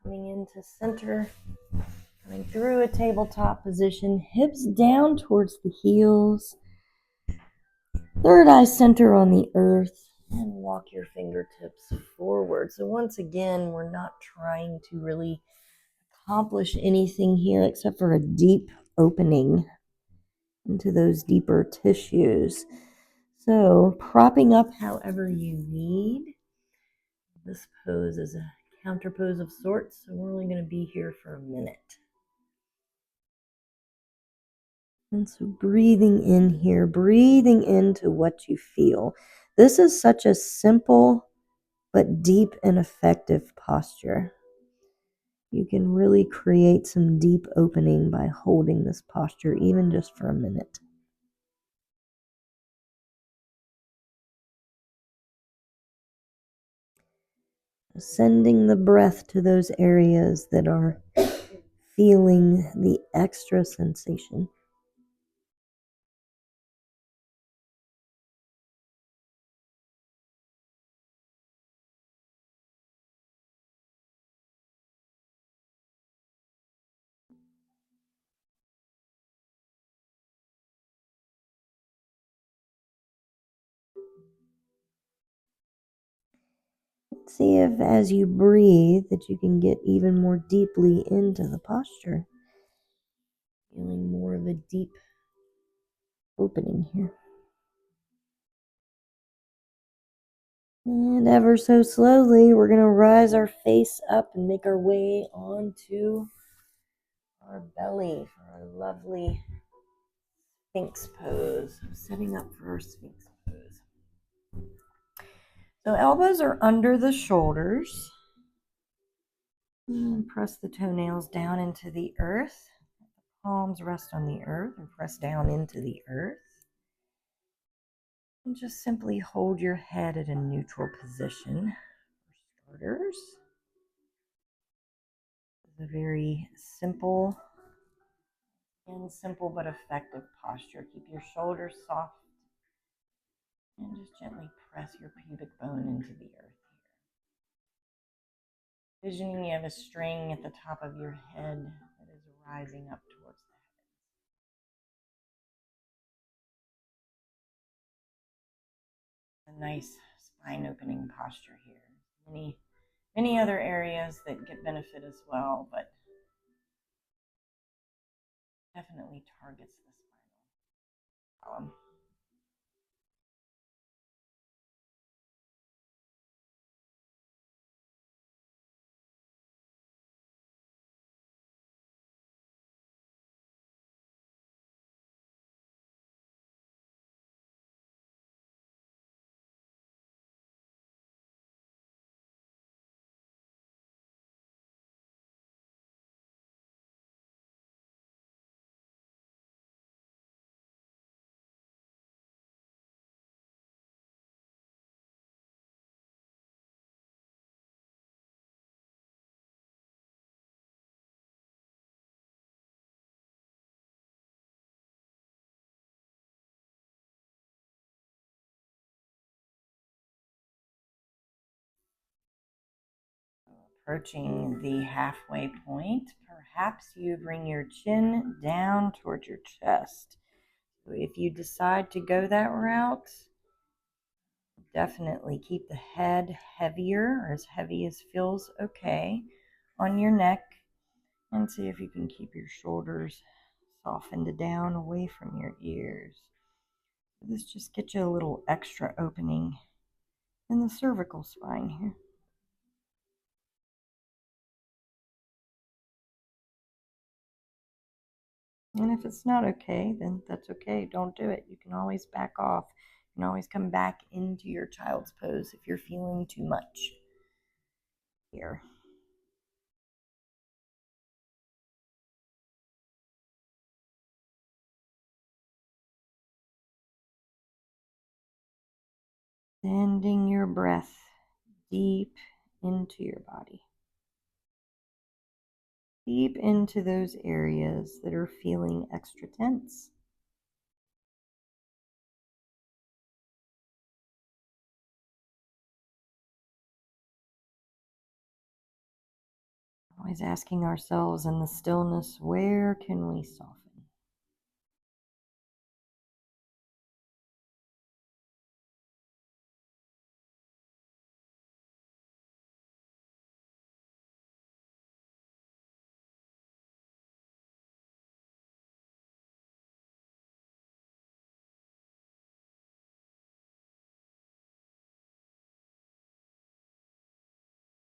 coming into center, coming through a tabletop position, hips down towards the heels, third eye center on the earth, and walk your fingertips forward. So once again, we're not trying to really accomplish anything here except for a deep opening into those deeper tissues. So propping up however you need. This pose is a counter pose of sorts, so we're only going to be here for a minute. And so breathing in here, breathing into what you feel. This is such a simple but deep and effective posture. You can really create some deep opening by holding this posture, even just for a minute. Sending the breath to those areas that are feeling the extra sensation. See if as you breathe that you can get even more deeply into the posture. Feeling more of a deep opening here. And ever so slowly, we're going to rise our face up and make our way onto our belly for our lovely Sphinx pose. Setting up for our Sphinx pose. So elbows are under the shoulders. And press the toenails down into the earth. Palms rest on the earth and press down into the earth. And just simply hold your head at a neutral position for starters. It's a very simple but effective posture. Keep your shoulders soft and just gently press your pubic bone into the earth here. Envisioning you have a string at the top of your head that is rising up towards the heavens. A nice spine opening posture here. Many other areas that get benefit as well, but definitely targets the spinal column. Approaching the halfway point, perhaps you bring your chin down towards your chest. So if you decide to go that route, definitely keep the head heavier, or as heavy as feels okay, on your neck, and see if you can keep your shoulders softened down away from your ears. This just gets you a little extra opening in the cervical spine here. And if it's not okay, then that's okay. Don't do it. You can always back off. You can always come back into your child's pose if you're feeling too much here. Sending your breath deep into your body. Deep into those areas that are feeling extra tense. Always asking ourselves in the stillness, where can we soften?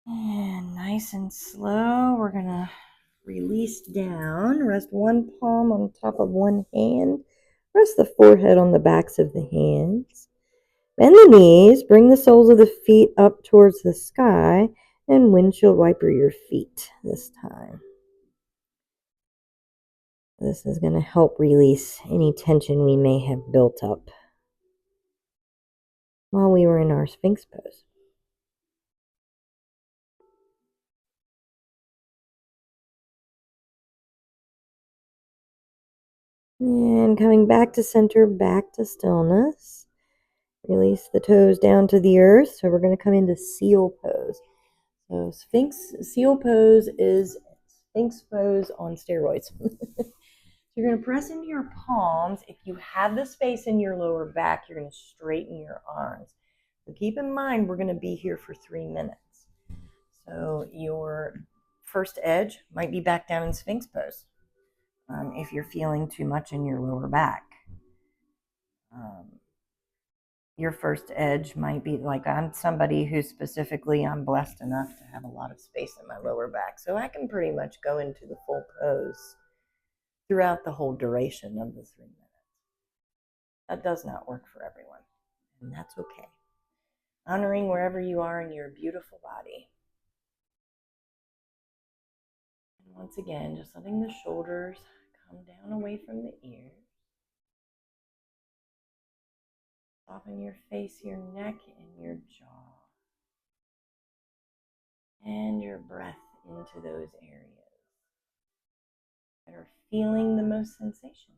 And nice and slow, we're going to release down. Rest one palm on top of one hand. Rest the forehead on the backs of the hands. Bend the knees. Bring the soles of the feet up towards the sky. And windshield wiper your feet this time. This is going to help release any tension we may have built up while we were in our Sphinx pose. And coming back to center, back to stillness. Release the toes down to the earth. So we're going to come into seal pose. So seal pose is Sphinx pose on steroids. So you're going to press into your palms. If you have the space in your lower back, you're going to straighten your arms. So keep in mind, we're going to be here for 3 minutes. So your first edge might be back down in Sphinx pose if you're feeling too much in your lower back. Your first edge might be like, I'm somebody who specifically, I'm blessed enough to have a lot of space in my lower back. So I can pretty much go into the full pose throughout the whole duration of the 3 minutes. That does not work for everyone, and that's okay. Honoring wherever you are in your beautiful body. And once again, just letting the shoulders come down away from the ears. Soften your face, your neck, and your jaw. And your breath into those areas that are feeling the most sensation.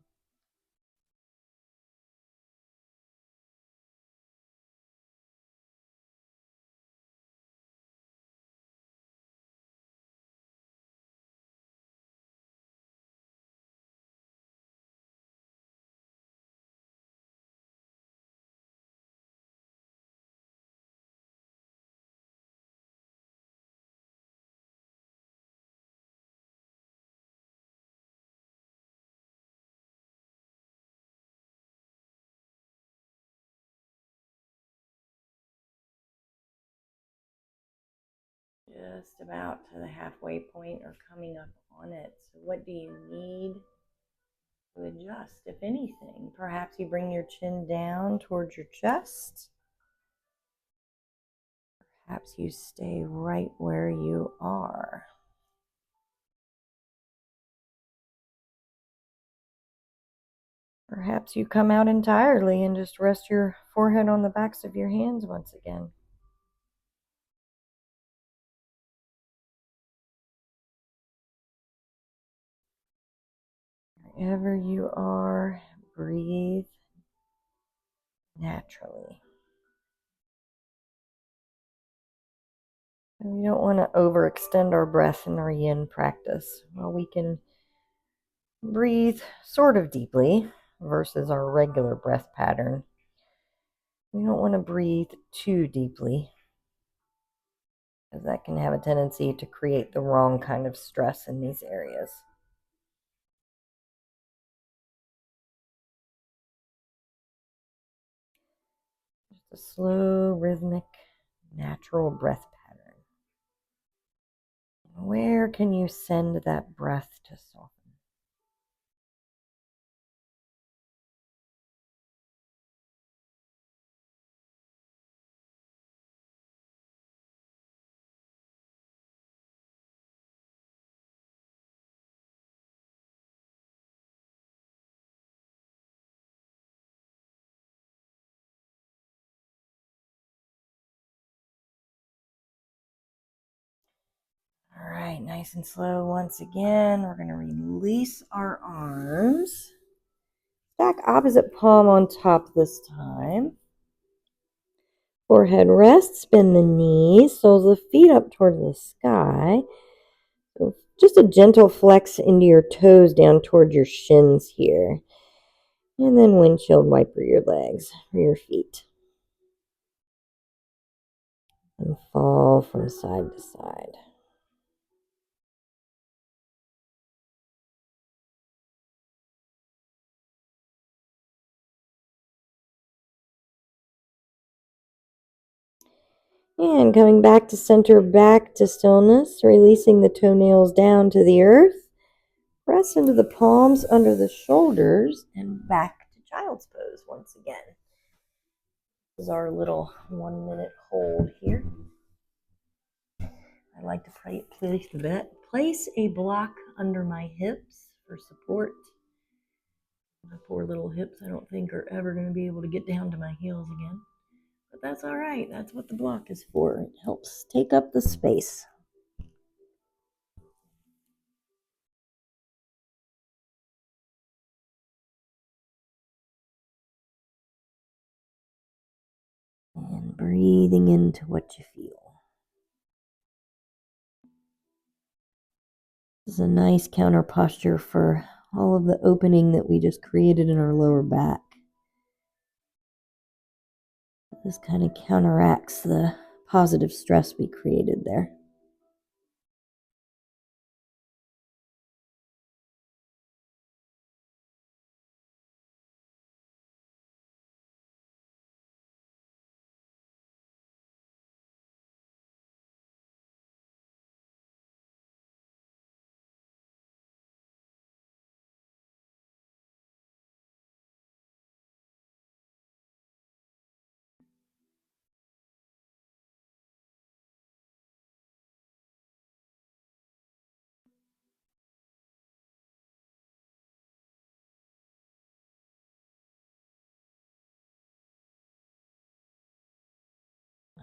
Just about to the halfway point or coming up on it. So what do you need to adjust, if anything? Perhaps you bring your chin down towards your chest. Perhaps you stay right where you are. Perhaps you come out entirely and just rest your forehead on the backs of your hands once again. Wherever you are, breathe naturally. And we don't want to overextend our breath in our yin practice. Well, we can breathe sort of deeply versus our regular breath pattern. We don't want to breathe too deeply, because that can have a tendency to create the wrong kind of stress in these areas. Just a slow, rhythmic, natural breath pattern. Where can you send that breath to soften? All right, nice and slow once again. We're going to release our arms. Stack opposite palm on top this time. Forehead rest, bend the knees, soles of the feet up toward the sky. So just a gentle flex into your toes down toward your shins here. And then windshield wiper your legs or your feet. And fall from side to side. And coming back to center, back to stillness, releasing the toenails down to the earth. Press into the palms under the shoulders and back to child's pose once again. This is our little 1 minute hold here. I like to place a block under my hips for support. My poor little hips, I don't think, are ever going to be able to get down to my heels again. But that's all right. That's what the block is for. It helps take up the space. And breathing into what you feel. This is a nice counter posture for all of the opening that we just created in our lower back. This kind of counteracts the positive stress we created there.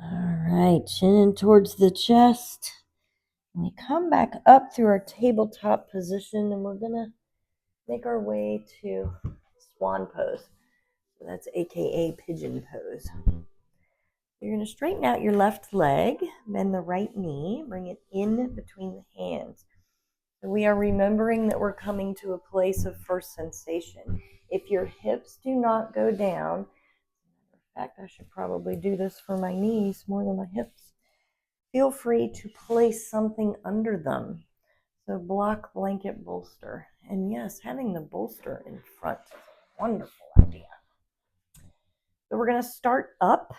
All right, chin in towards the chest. And we come back up through our tabletop position, and we're going to make our way to swan pose. So that's AKA pigeon pose. You're going to straighten out your left leg, bend the right knee, bring it in between the hands. So we are remembering that we're coming to a place of first sensation. If your hips do not go down, in fact, I should probably do this for my knees more than my hips. Feel free to place something under them. So block, blanket, bolster. And yes, having the bolster in front is a wonderful idea. So we're going to start up,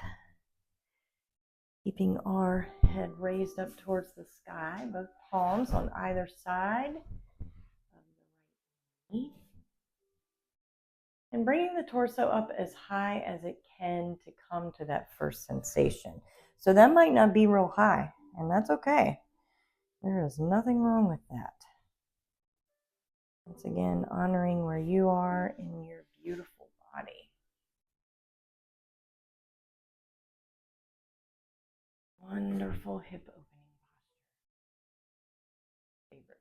keeping our head raised up towards the sky, both palms on either side of the right knee. And bringing the torso up as high as it can to come to that first sensation. So that might not be real high, and that's okay. There is nothing wrong with that. Once again, honoring where you are in your beautiful body. Wonderful hip opening posture. Favorites.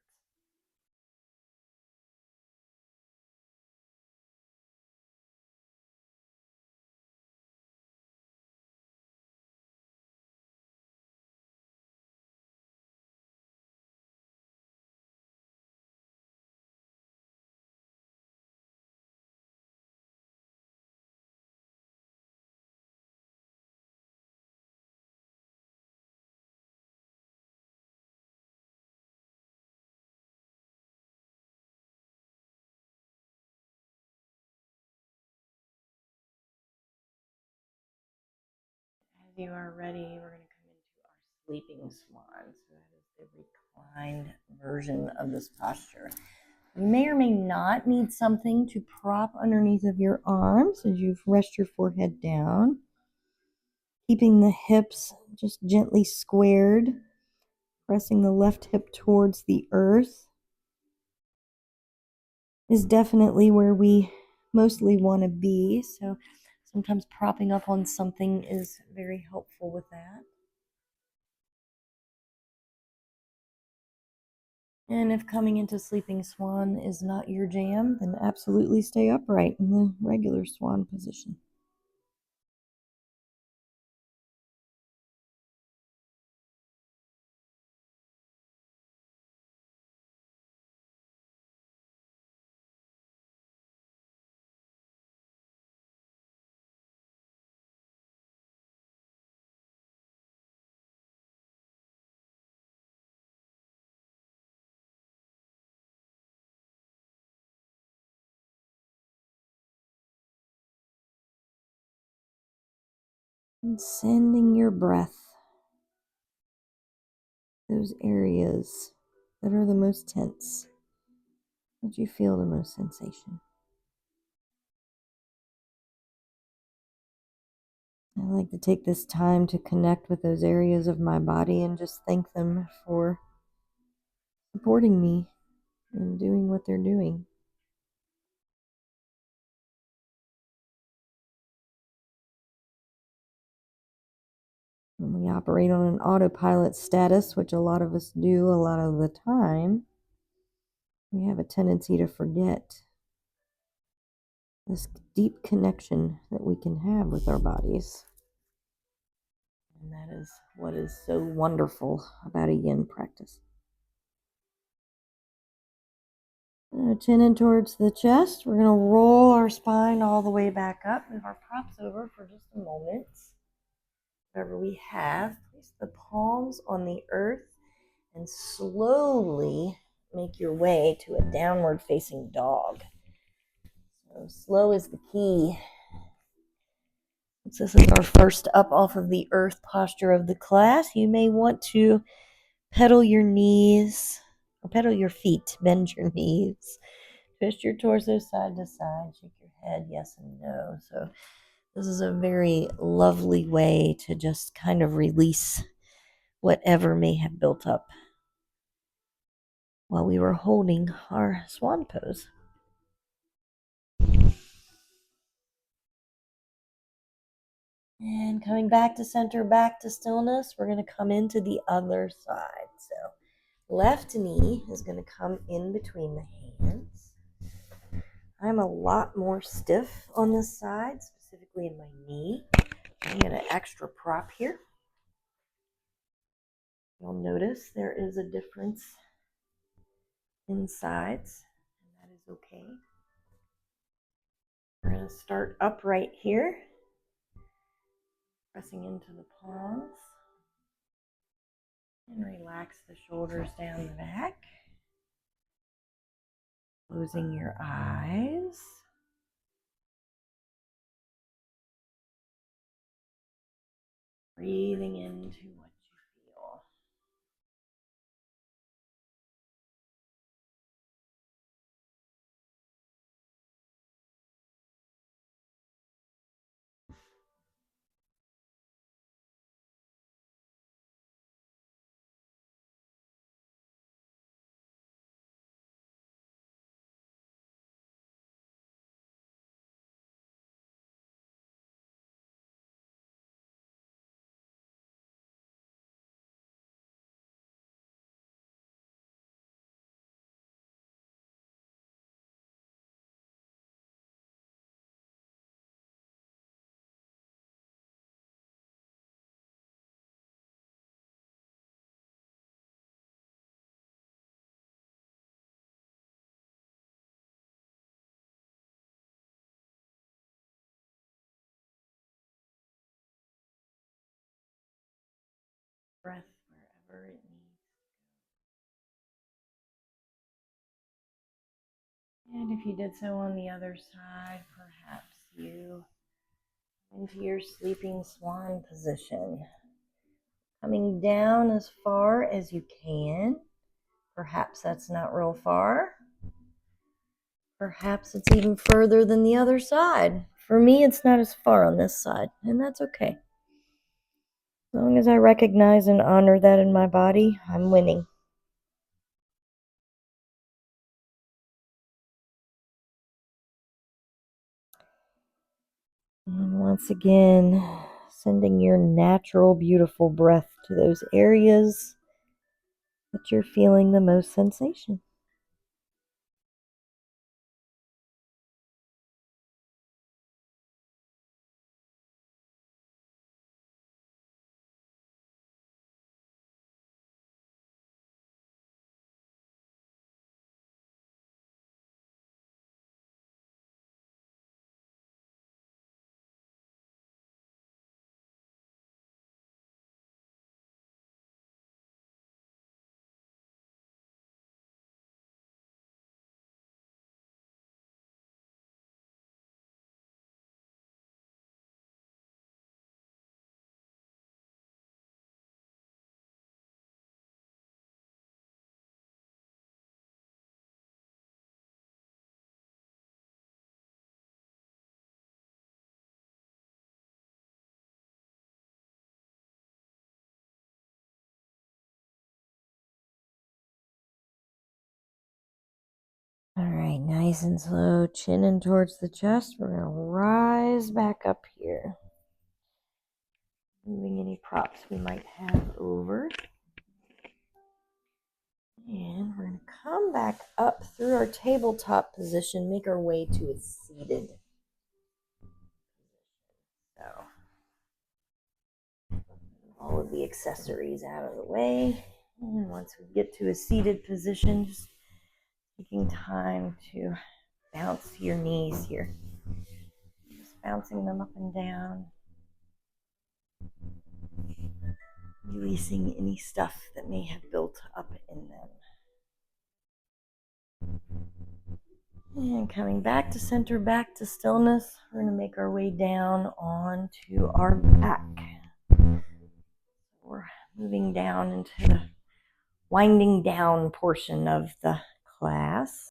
As you are ready, we're going to come into our sleeping swan. So that is the reclined version of this posture. You may or may not need something to prop underneath of your arms as you rest your forehead down. Keeping the hips just gently squared, pressing the left hip towards the earth is definitely where we mostly want to be. So sometimes propping up on something is very helpful with that. And if coming into sleeping swan is not your jam, then absolutely stay upright in the regular swan position. And sending your breath, those areas that are the most tense, that you feel the most sensation. I like to take this time to connect with those areas of my body and just thank them for supporting me and doing what they're doing. When we operate on an autopilot status, which a lot of us do a lot of the time, we have a tendency to forget this deep connection that we can have with our bodies. And that is what is so wonderful about a yin practice. Chin in towards the chest. We're going to roll our spine all the way back up. Move our props over for just a moment. Whatever we have, place the palms on the earth and slowly make your way to a downward facing dog. So slow is the key. Since this is our first up off of the earth posture of the class, you may want to pedal your knees or pedal your feet, bend your knees, twist your torso side to side, shake your head yes and no. So this is a very lovely way to just kind of release whatever may have built up while we were holding our swan pose. And coming back to center, back to stillness, we're going to come into the other side. So left knee is going to come in between the hands. I'm a lot more stiff on this side, specifically in my knee. I'm going to extra prop here. You'll notice there is a difference in sides, and that is okay. We're going to start upright here, pressing into the palms, and relax the shoulders down the back. Closing your eyes. Breathing into what you feel. Breath wherever it needs. And if you did so on the other side, perhaps you into your sleeping swan position. Coming down as far as you can. Perhaps that's not real far. Perhaps it's even further than the other side. For me, it's not as far on this side, and that's okay. As long as I recognize and honor that in my body, I'm winning. And once again, sending your natural, beautiful breath to those areas that you're feeling the most sensation. right, nice and slow, chin in towards the chest. We're going to rise back up here. Moving any props we might have over. And we're going to come back up through our tabletop position, make our way to a seated. So, all of the accessories out of the way. And once we get to a seated position, just taking time to bounce your knees here. Just bouncing them up and down. Releasing any stuff that may have built up in them. And coming back to center, back to stillness. We're going to make our way down onto our back. We're moving down into the winding down portion of the class.